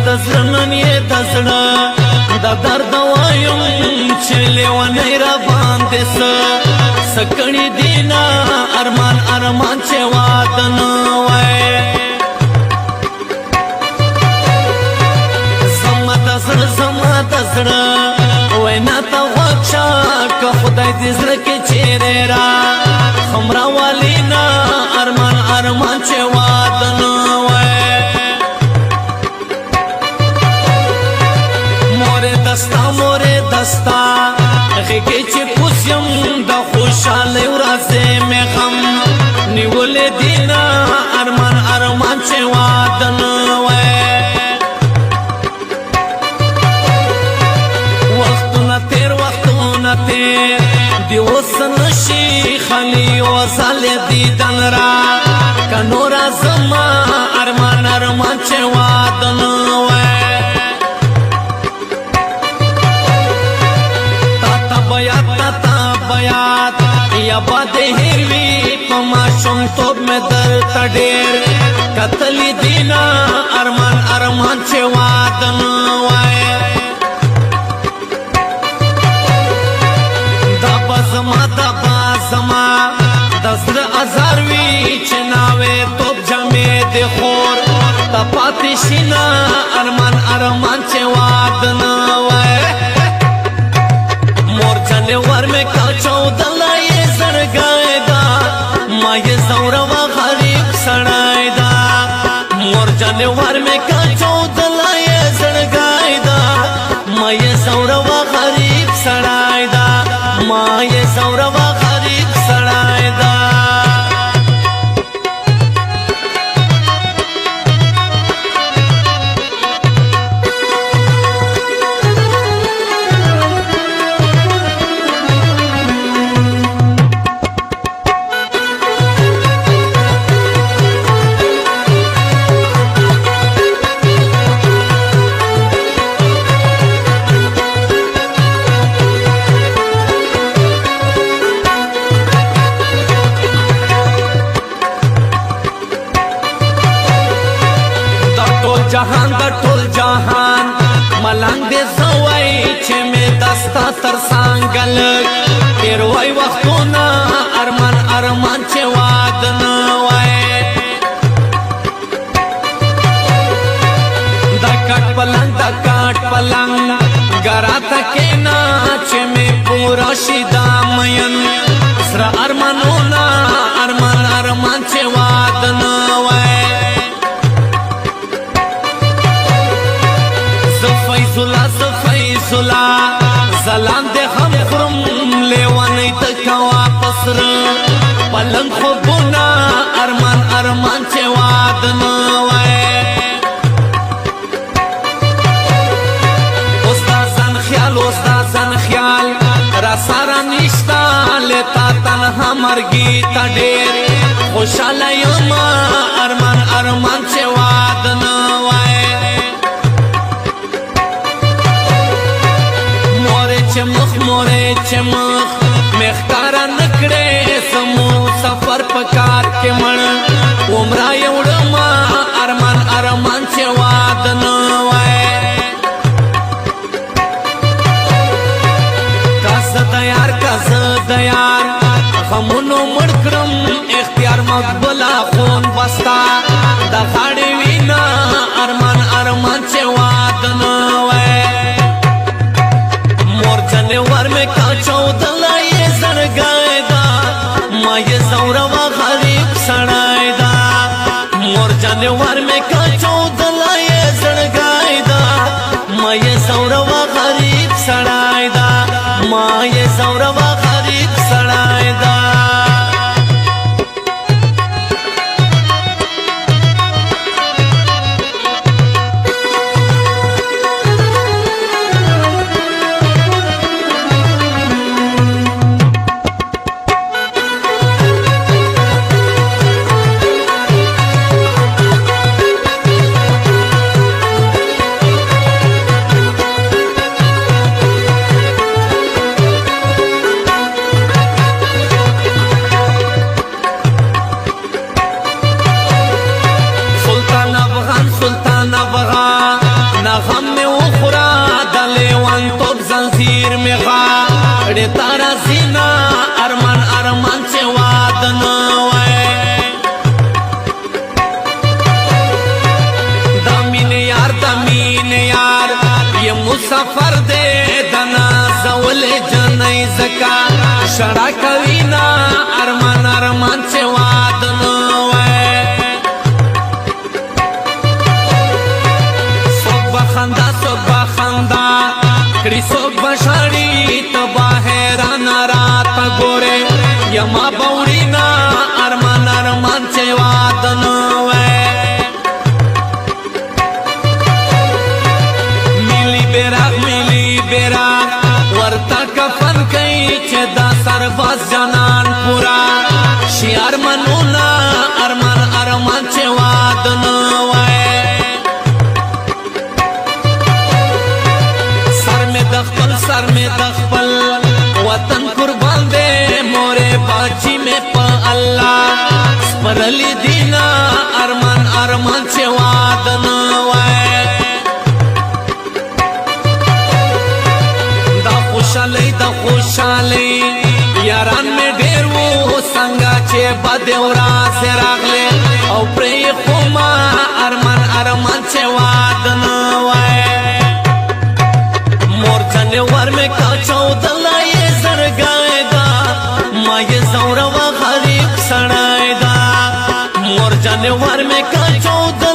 د زړه نن یې د زړه د درد وایم چې لیونی را باندې څه کړي دي نه ارمان ارمان چې واده نه وای زما د زړه وینا ته غوږ شه که خدای دې زړه کې چیرې را خمره والی نه ارمان ارمان چې واده نه وای مورې دستا غېږې چې کوس یم د خوشحالۍ ورځې مې غم نیولې دي نه ارمان ارمان چې واده نه وای وختونه تیر دی اوس نشي خالي وصلې دیدن را که نوره زما ارمان ارمان چې واده نه وای بیات یا باد هیروی په ماشومتوب مې درته ډېر کتلي دي نه ارمان ارمان چې واده نه وای دا به زما د زړه ازار وي چې ناوې توپ جامې د خور ته پاتې شي نه ارمان ارمان چې واده نه وای مورچلې ور مې کاچودله یې زړګی ده ما یې زوروا غریب سړی ده مورچلې ور مې کاچودله یې زړګی ده ما یې زوروا غریب سړی ده ما یې زوروا غریب سړی ده ټول جهان ملنګ دې زوی چې مې دستا تر څنګه لږ تیر وای وختونه ارمان ارمان چې واده نه وای دا کټ پلنګ ګراته کېنا چې مې پورا شي دا مین سره ارمانونه ارمان ارمان چې واده نه وای فیصلا زلان دې هم خورم لیوانی ته کوا پسر پلنګ خوبونه ارمان ارمان چې واده نه وای استادان خیال را سره نشتا لتا تنها مرګي ته ډېر خوشاله یم ارمان ارمان چې واده نه وای مورې چې مخ مخکاره نکړې سمو سفر په کار کې مړ عمره یې وړم ارمان ارمان چې واده نه وای که زه د یار غمونو مړ کړم اختیار مقبوله خون بستا د غاړې وینا ارمان ارمان چې واده نه وای ور میں کاچودله یې زړګی ده ما یې زوروا غریب سړی ده مور جانې ور میں کاچودله یې زړګی ده ما یې زوروا غریب سړی ده ما یې زوروا غریب سړی ده مین یار یہ مسافر دے دنا زول جنئی زکا شڑا کوینا ارمان ارمان چه وادنو سوک بخندا کڑی سوک بشاری تبا حیران رات گورے یما بورینا ارمان ارمان چه وادنو ورتا کفن کئی چه دا سرباز جانان پورا شی ارمانونا ارمان ارمان چه وادنو سر میں دخپل وطن قربان دے مورے باچی میں پا اللہ سپرلی دینا ارمان ارمان چه وادنو دا خوشالی یاران میں ډیر وو څنګه چې بد ورځ راغله او پرې خوما ارمان ارمان چې وادنه وای مور جنور میں کا چودلای زرګای دا ما یې زور و غریب سړای دا مور جنور میں کا چود